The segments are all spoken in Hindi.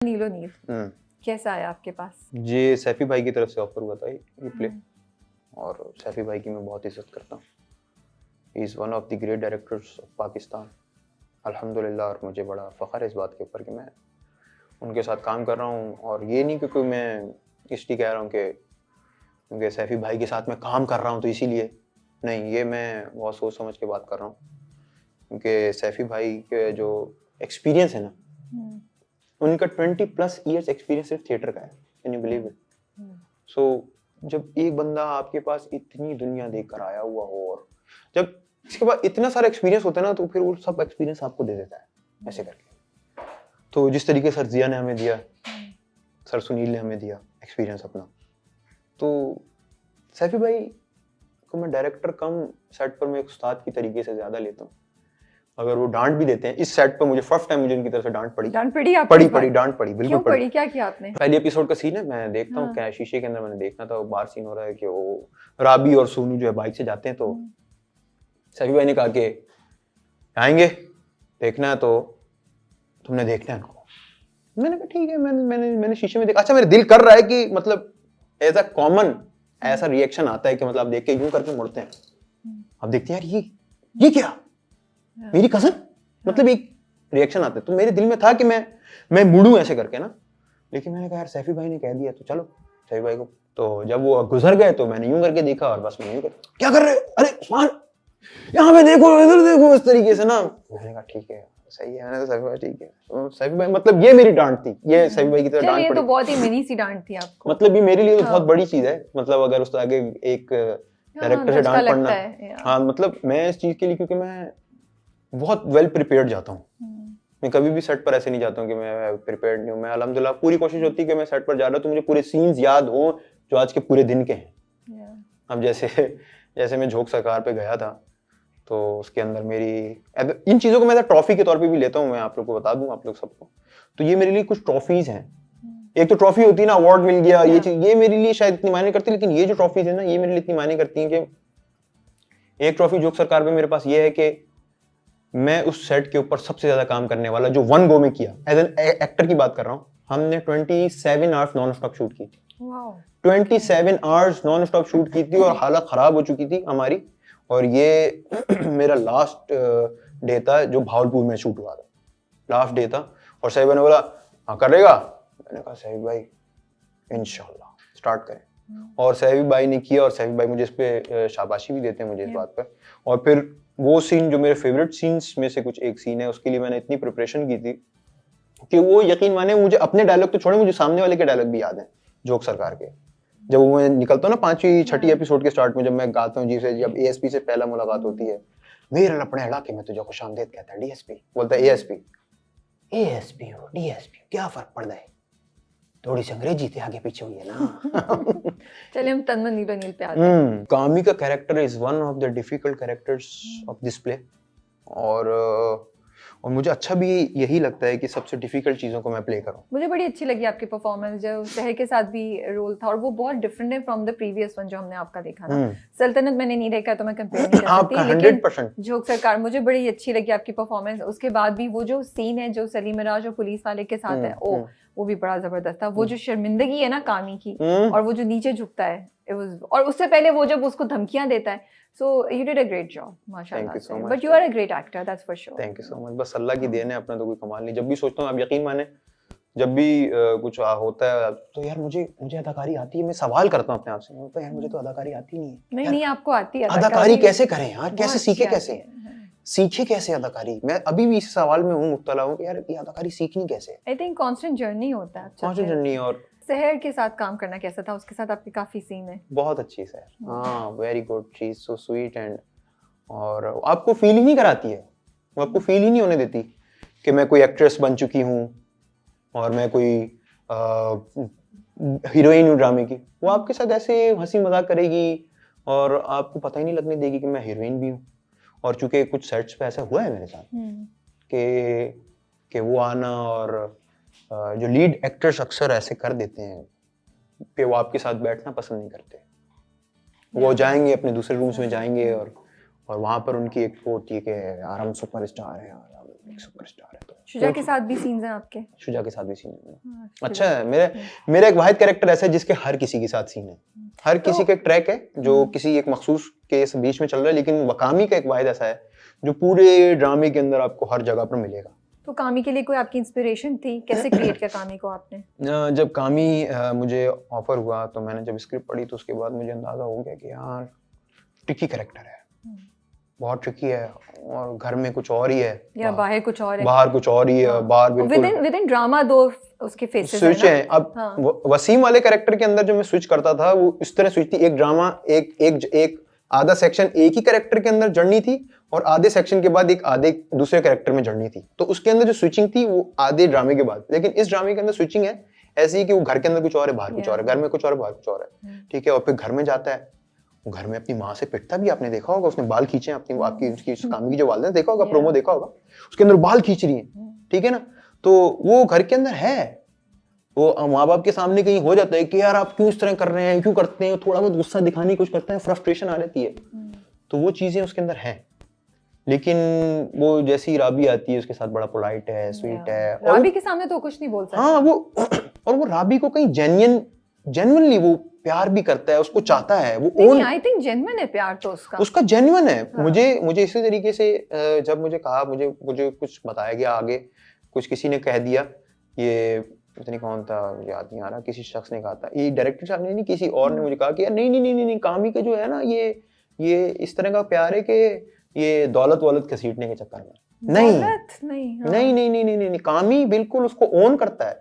नीलो नील कैसा आया आपके पास? जी सैफी भाई की तरफ से ऑफर हुआ था ये प्ले, और सैफी भाई की मैं बहुत इज्जत करता हूँ। He is one of the great directors of Pakistan अल्हम्दुलिल्लाह, और मुझे बड़ा फ़ख्र है इस बात के ऊपर कि मैं उनके साथ काम कर रहा हूँ। और ये नहीं क्योंकि मैं इसलिए कह रहा हूँ कि क्योंकि सैफी भाई के साथ मैं काम कर रहा हूँ तो इसीलिए नहीं, ये मैं बहुत सोच समझ के बात कर रहा हूँ क्योंकि सैफी भाई के जो एक्सपीरियंस है ना, उनका 20+ ईयर्स एक्सपीरियंस सिर्फ थिएटर का है। Can you believe it? So जब एक बंदा आपके पास इतनी दुनिया देख कर आया हुआ हो और जब इसके बाद इतना सारा एक्सपीरियंस होता है ना, तो फिर वो सब एक्सपीरियंस आपको दे देता है ऐसे करके। तो जिस तरीके सर जिया ने हमें दिया, सर सुनील ने हमें दिया एक्सपीरियंस अपना, तो सैफी भाई को मैं डायरेक्टर कम सेट पर मैं एक उस्ताद की तरीके से ज्यादा लेता हूँ। अगर वो डांट भी देते हैं, इस सेट पर मुझे फर्स्ट टाइम मुझे उनकी तरफ से डांट पड़ी आपको? डांट पड़ी बिल्कुल क्यों पड़ी? क्या किया आपने? पहले एपिसोड का सीन है, मैं देखता हूँ क्या शीशे के अंदर मैंने देखना था, बाहर सीन हो रहा है कि वो राबी और सोनू जो है बाइक से जाते हैं, तो सैफी भाई ने कहा कि आएंगे देखना है तो तुमने देखना है उनको। मैंने कहा ठीक है, मैंने शीशे में देखा। अच्छा, मेरे दिल कर रहा है कि मतलब एज अ कॉमन ऐसा रिएक्शन आता है कि मतलब आप देख के यूं करके मुड़ते हैं, आप देखते हैं यार ये क्या मेरी कजन, मतलब एक रिएक्शन आता है। तो मेरे दिल में था कि मैं मुड़ूं ऐसे करके ना, लेकिन मैंने कहा यार सैफी भाई ने कह दिया तो चलो सैफी भाई को। तो जब वो गुजर गए तो मैंने यूं करके देखा और बस मैंने यूं कर, क्या कर रहे हो, अरे उस्मान यहाँ पे देखो, इधर देखो, इस तरीके से ना। मैंने कहा ठीक है सही है, मैंने तो सैफी भाई ठीक है। तो सैफी भाई मतलब ये मेरी डांट थी, ये सैफी भाई की तरह डांट पड़ी। तो बहुत ही मिनी सी डांट थी आपको, मतलब ये मेरे लिए तो बहुत बड़ी चीज है। मतलब अगर उसके आगे एक डायरेक्टर से डांट पड़ना, हाँ मतलब मैं इस चीज के लिए, क्योंकि मैं बहुत वेल प्रिपेयर्ड जाता हूँ। मैं कभी भी सेट पर ऐसे नहीं जाता हूँ कि मैं प्रिपेयर्ड नहीं हूँ। मैं अल्हम्दुलिल्लाह पूरी कोशिश होती है कि मैं सेट पर जा रहा हूँ तो मुझे पूरे सीन्स याद हो जो आज के पूरे दिन के हैं। अब जैसे मैं झोंक सरकार पे गया था, तो उसके अंदर मेरी इन चीजों को मैं ट्रॉफी के तौर पे भी लेता हूँ, मैं आप लोग को बता दूं, आप लोग सबको। तो ये मेरे लिए कुछ ट्रॉफीज हैं। एक तो ट्रॉफी होती है ना, अवार्ड मिल गया, ये चीज, ये मेरे लिए शायद इतनी मायने करती है, लेकिन ये जो ट्रॉफीज है ना, ये मेरे लिए इतनी मायने करती है कि एक ट्रॉफी झोंक सरकार पे मेरे पास ये है कि मैं उस सेट के ऊपर सबसे ज्यादा काम करने वाला जो वन गो में किया, एज एन एक्टर की बात कर रहा हूँ। हमने 27 आवर्स नॉन स्टॉप शूट की थी। 27 आवर्स नॉन स्टॉप शूट की थी और हालत खराब हो चुकी थी हमारी। और ये मेरा लास्ट डे था जो भावलपुर में शूट हुआ था, लास्ट डे था। और सैफी भाई ने बोला हाँ करेगा, मैंने कहा सैफी भाई इंशाल्लाह स्टार्ट करें। और सैफी भाई ने किया, और सैफी भाई मुझे इस पे शाबाशी भी देते हैं मुझे इस बात पर। और फिर वो सीन जो मेरे फेवरेट सीन्स में से कुछ एक सीन है, उसके लिए मैंने इतनी प्रिपरेशन की थी कि वो यकीन माने मुझे अपने डायलॉग तो छोड़े, मुझे सामने वाले के डायलॉग भी याद है झोंक सरकार के। जब वो मैं निकलता हूँ ना 5वीं 6ठी एपिसोड के स्टार्ट में, जब मैं गाता हूँ जिसे, जब एएसपी से पहला मुलाकात होती है, मेरे अपने इलाके में तुझे खुशामदीद कहता है डीएसपी, बोलता है एएसपी, एएसपी हो डीएसपी क्या फर्क पड़ता है, थोड़ी सी अंग्रेजी थे आगे पीछे हुई है ना। चलिए हम तन्मय नीलो नील पे आते हैं। कामी का character is one of the difficult characters of this play, और मुझे अच्छा भी यही लगता है कि सबसे डिफिकल्ट चीजों को मैं प्ले करूं। मुझे बड़ी अच्छी लगी आपकी परफॉर्मेंस, जो शहर के साथ भी रोल था, और वो बहुत डिफरेंट है फ्रॉम द प्रीवियस वन जो हमने आपका देखा ना। सल्तनत मैंने नहीं देखा तो मैं कंपेयर नहीं कर सकती, लेकिन झोंक सरकार मुझे बड़ी अच्छी लगी आपकी परफॉर्मेंस। उसके बाद भी वो जो सीन है जो सलीम मिराज और पुलिस वाले के साथ है, वो भी बड़ा जबरदस्त था। वो जो शर्मिंदगी है ना कामी की, और वो जो नीचे झुकता है, it was, और उससे पहले वो जब उसको धमकियां देता है, so you did a great job, माशाल्लाह से। But you are a great actor, that's for sure. Thank you so much. बस अल्लाह की देन है, अपना तो कोई कमाल नहीं। जब भी सोचता हूँ, आप यकीन माने, जब भी कुछ होता है तो यार मुझे अदाकारी आती है, मैं सवाल करता हूँ अपने आप से, तो यार मुझे तो अदाकारी आती नहीं है। नहीं आपको आती है अदाकारी कैसे करें यार, कैसे सीखे, कैसे सीखे, कैसे अदाकारी। मैं अभी भी इस सवाल में हूँ, मुब्तला हूँ कि यार ये अदाकारी सीखनी कैसे। आई थिंक कांस्टेंट जर्नी होता है, कांस्टेंट जर्नी। और सहर के साथ काम करना कैसा था? उसके साथ आपकी काफी सीन है। बहुत अच्छी सहर, हाँ very good, she is so sweet and, और आपको फील ही नहीं कराती है, वो आपको फील ही नहीं होने देती कि मैं कोई एक्ट्रेस बन चुकी हूँ और मैं कोई हीरोइन हूँ ड्रामे की। वो आपके साथ ऐसे हंसी मजाक करेगी और आपको पता ही नहीं लगने देगी कि मैं हीरोइन भी हूँ। और चूंकि कुछ सेट्स पे ऐसा हुआ है मेरे साथ कि वो आना, और जो लीड एक्टर्स अक्सर ऐसे कर देते हैं कि वो आपके साथ बैठना पसंद नहीं करते। वो जाएंगे अपने दूसरे रूम्स में जाएंगे, और वहां पर उनकी एक वो होती है कि यार हम सुपरस्टार हैं, एक सुपरस्टार है। तो शुजा के साथ भी सीन्स हैं आपके? शुजा के साथ भी सीन है। अच्छा है, मेरा एक वाहिद कैरेक्टर ऐसा है जिसके हर किसी के साथ सीन है। हर किसी का एक ट्रैक है जो किसी एक मखसूस के बीच में चल रहा है, लेकिन कामी का एक वाहिद ऐसा है जो पूरे ड्रामे के अंदर आपको हर जगह पर मिलेगा। तो कामी के लिए कोई आपकी इंस्पिरेशन थी? कैसे क्रिएट किया कामी को आपने? जब कामी मुझे ऑफर हुआ तो मैंने जब स्क्रिप्ट पढ़ी तो उसके बाद मुझे अंदाजा हो गया कि यार ट्रिकी कैरेक्टर है, बहुत ट्रिकी है, और घर में कुछ और ही है या बाहर कुछ और है, बाहर कुछ और ही है, बाहर बिल्कुल विद इन ड्रामा दो उसके फेसेस स्विच है। अब वसीम वाले कैरेक्टर के अंदर जो मैं स्विच करता था वो इस तरह स्विच थी, एक ड्रामा एक आधा सेक्शन एक ही कैरेक्टर के अंदर जर्नी थी और आधे सेक्शन के बाद एक आधे दूसरे कैरेक्टर में जर्नी थी। तो उसके अंदर जो स्विचिंग थी वो आधे ड्रामे के बाद, लेकिन इस ड्रामे के अंदर स्विचिंग है ऐसी ही कि वो घर के अंदर कुछ और है, बाहर कुछ और है, घर में कुछ और है, बाहर कुछ और है, ठीक है। और फिर घर में जाता है, वो घर में अपनी माँ से पिटता भी, आपने देखा होगा, उसने बाल खींचे अपनी, आपकी उसकी कामी की जो वालिदा देखा होगा, प्रोमो देखा होगा, उसके अंदर बाल खींच रही है, ठीक है ना। तो वो घर के अंदर है, वो माँ बाप के सामने कहीं हो जाता है कि यार आप क्यों इस तरह कर रहे हैं, क्यों करते हैं, थोड़ा बहुत गुस्सा दिखाने की कोशिश करते हैं, फ्रस्ट्रेशन आ जाती है, तो वो चीजें उसके अंदर हैं। लेकिन वो जैसी राबी आती है उसके साथ बड़ा पोलाइट है, स्वीट है, राबी के सामने तो कुछ नहीं बोल सकता। हाँ, वो राबी को कहीं जेन्युइनली वो प्यार भी करता है, उसको चाहता है, वो नहीं, आई थिंक जेन्युइन है प्यार तो उसका जेन्युइन है। हाँ। मुझे इसी तरीके से जब मुझे कहा, मुझे कुछ बताया गया आगे, कुछ किसी ने कह दिया, ये पता नहीं कौन था, याद नहीं आ रहा, किसी शख्स ने कहा था, ये डायरेक्टर साहब ने नहीं, किसी और ने मुझे कहा कि यार नहीं, कामी का जो है ना, ये इस तरह का प्यार है कि ये दौलत वौलत घसीटने के चक्कर में नहीं, कामी बिल्कुल उसको ओन करता है,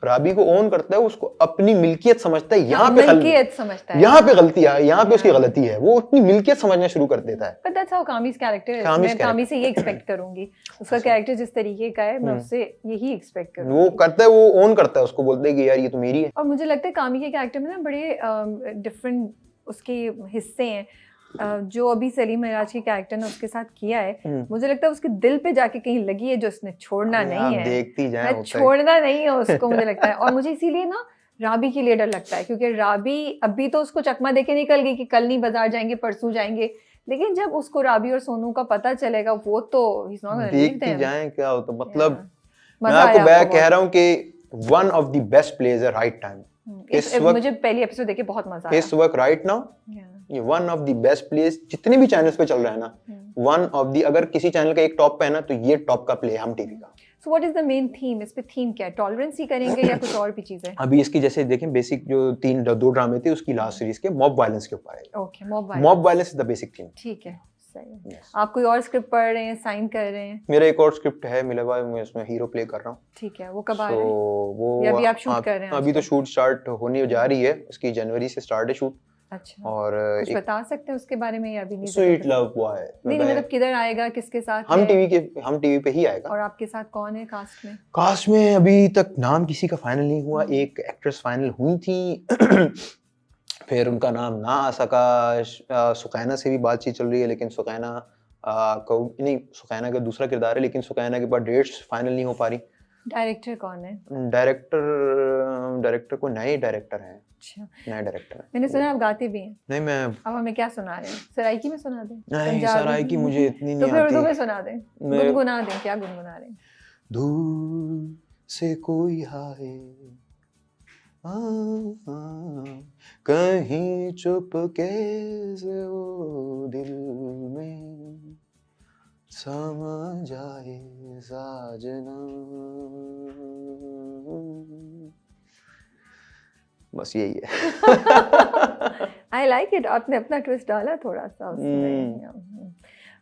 राबी को ओन करता है, उसको अपनी मिल्कियत समझता है। यहाँ पे गलती है, यहाँ पे उसकी गलती है, वो अपनी मिल्कियत समझना शुरू कर देता है। But that's how कामी's character is. मैं कामी से ये एक्सपेक्ट करूंगी, उसका कैरेक्टर जिस तरीके का है मैं उससे यही एक्सपेक्ट करूंगी। वो करता है, वो ओन करता है, उसको बोलता है कि यार ये तो मेरी है। और मुझे लगता है कामी के कैरेक्टर में ना बड़े डिफरेंट उसके हिस्से हैं, जो अभी सलीम महराज के कैरेक्टर ने उसके साथ किया है, मुझे लगता है उसके दिल पे जाके कहीं लगी है जो उसने छोड़ना नहीं है, देखती जाए, छोड़ना नहीं है उसको, मुझे लगता है। और मुझे इसीलिए ना राबी के लिए डर लगता है, क्योंकि राबी अभी तो उसको चकमा देके निकल गई कि कल नहीं बाजार जाएंगे, परसों जाएंगे, लेकिन जब उसको राबी और सोनू का पता चलेगा वो तो he's not gonna leave them। देखती जाए क्या होता, मतलब मैं आपको कह रहा हूँ कि one of the best plays है right time। मुझे पहली एपिसोड देखे बहुत मजा आया। इस वक्त right now ये one of the best place जितने भी चैनल्स पे चल रहा है ना, वन ऑफ द, अगर किसी चैनल का एक टॉप पे है ना, तो ये टॉप का प्ले है हम टीवी का। So what is the main theme? इस पे थीम क्या है? टॉलरेंस ही करेंगे या कुछ और भी चीजें? अभी इसकी जैसे देखें, बेसिक जो दो ड्रामे थे उसकी लास्ट सीरीज के मॉब वायलेंस के ऊपर है। Okay, mob violence is the basic theme. ठीक है, सही है। आप कोई और स्क्रिप्ट पढ़ रहे हैं, साइन कर रहे हैं? मेरा एक और स्क्रिप्ट है मिला हुआ, मैं उसमें हीरो प्ले कर रहा हूँ। ठीक है, वो कब आ रहा है? वो अभी आप शूट कर रहे हैं? अभी तो शूट स्टार्ट होने जा रही है, उसकी जनवरी से स्टार्ट है शूट। अच्छा, और कुछ बता सकते हैं उसके बारे में या अभी नहीं? स्वीट लव हुआ है। नहीं, मतलब किधर आएगा, किसके साथ? हम टीवी पे ही आएगा। और आपके साथ कौन है कास्ट में? कास्ट में अभी तक नाम किसी का फाइनल नहीं हुआ, एक एक्ट्रेस फाइनल हुई थी फिर उनका नाम ना आ सका। सुकैना से भी बातचीत चल रही है, लेकिन सुकैना का दूसरा किरदार है, लेकिन सुकैना के पास डेट्स फाइनल नहीं हो पा रही। डायरेक्टर कौन है? डायरेक्टर को नए डायरेक्टर हैं। अच्छा, नए डायरेक्टर हैं। मैंने सुना आप गाते भी हैं। नहीं, मैं अब हमें क्या सुना रहे हैं? सराइकी में सुना दें? नहीं, सराइकी मुझे इतनी नहीं आती। तो फिर उर्दू में सुना दें, गुनगुना दें। क्या गुनगुना रहे हैं? दूर से कोई आए कहीं चुपके से वो दिल में समा जाए साजना। बस यही है। I like it। आपने अपना ट्विस्ट डाला थोड़ा सा उसमें।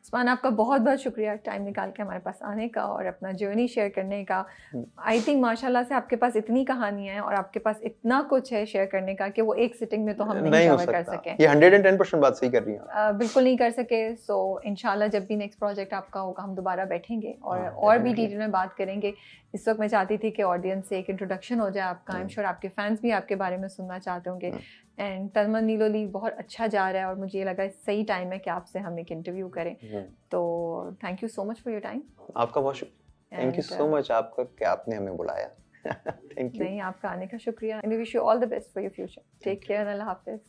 उस्मान, आपका बहुत बहुत शुक्रिया टाइम निकाल के हमारे पास आने का और अपना जर्नी शेयर करने का। आई थिंक माशाल्लाह से आपके पास इतनी कहानियां हैं और आपके पास इतना कुछ है शेयर करने का कि वो एक सिटिंग में तो हम नहीं कवर कर सके। ये 110% बात सही कर रही हैं। बिल्कुल नहीं कर सके। सो इंशाल्लाह जब भी नेक्स्ट प्रोजेक्ट आपका होगा हम दोबारा बैठेंगे और भी डिटेल में बात करेंगे। इस वक्त मैं चाहती थी कि ऑडियंस से एक इंट्रोडक्शन हो जाए आपका। आई एम श्योर आपके फैंस भी आपके बारे में सुनना चाहते होंगे। एंड तलमन नीलोली बहुत अच्छा जा रहा है और मुझे ये लगा सही टाइम है कि आपसे हम एक इंटरव्यू करें। तो thank you so much for your time. आपका बहुत शुक्रिया। थैंक यू सो मच आपका कि आपने हमें बुलाया। Thank you. नहीं, आपका आने का शुक्रिया। And we wish you all the best for your future. Take care. अल्लाह हाफिज़।